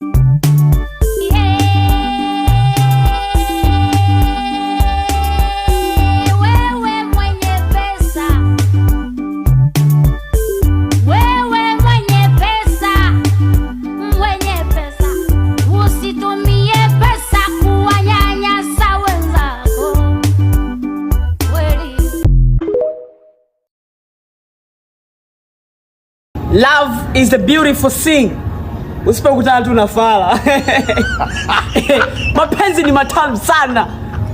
Love is a beautiful thing. Usipokutana tu na fala. Mapenzi ni matamu sana.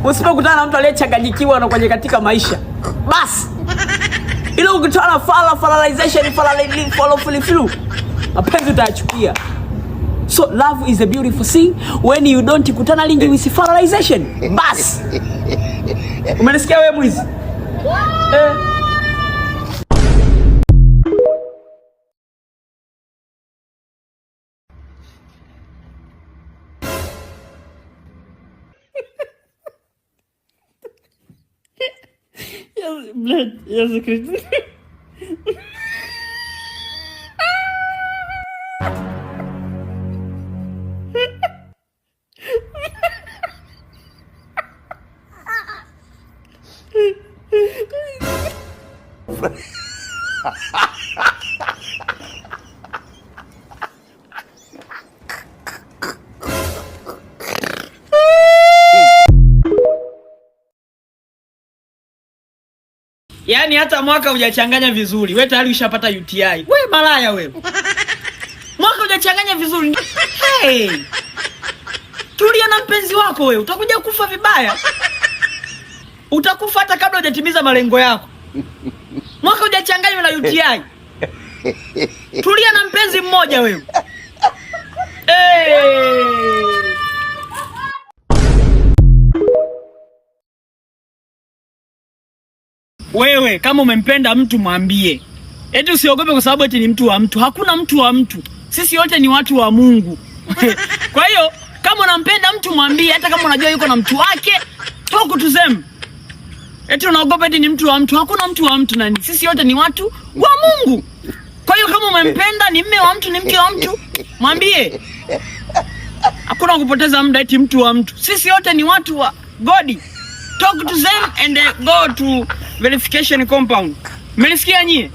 Usipokutana na mtu aliyechanganyikiwa na kwenye katika maisha. Bas. Ile ukutana na fala, falalization, follow. Mapenzi utayachukia. So love is a beautiful thing when you don't kutana lingi with falalization. Bas. Umenisikia wewe mwizi? Блядь, я закрыт. Yaani hata mwaka hujachanganya vizuri, wewe tayari ushapata UTI. Wewe malaya wewe. Mwaka hujachanganya vizuri. Hey. Tulia na mpenzi wako wewe, utakuja kufa vibaya. Utakufa hata kabla hujatimiza malengo yako. Mwaka hujachanganywa na UTI. Tulia na mpenzi mmoja wewe. Wewe kama umempenda mtu mwambie. Eti usiogope kwa sababu eti ni mtu wa mtu. Hakuna mtu wa mtu. Sisi wote ni watu wa Mungu. Kwa hiyo kama unampenda mtu mwambie, hata kama unajua yuko na mtu wake, talk to them. Eti unaogopa eti ni mtu wa mtu. Hakuna mtu wa mtu nani. Sisi wote ni watu wa Mungu. Kwa hiyo kama umempenda, ni mme wa mtu, ni mke wa mtu, mwambie. Hakuna kupoteza muda eti mtu wa mtu. Sisi wote ni watu wa God. Talk to them and go to verification compound. Mmenisikia nyie?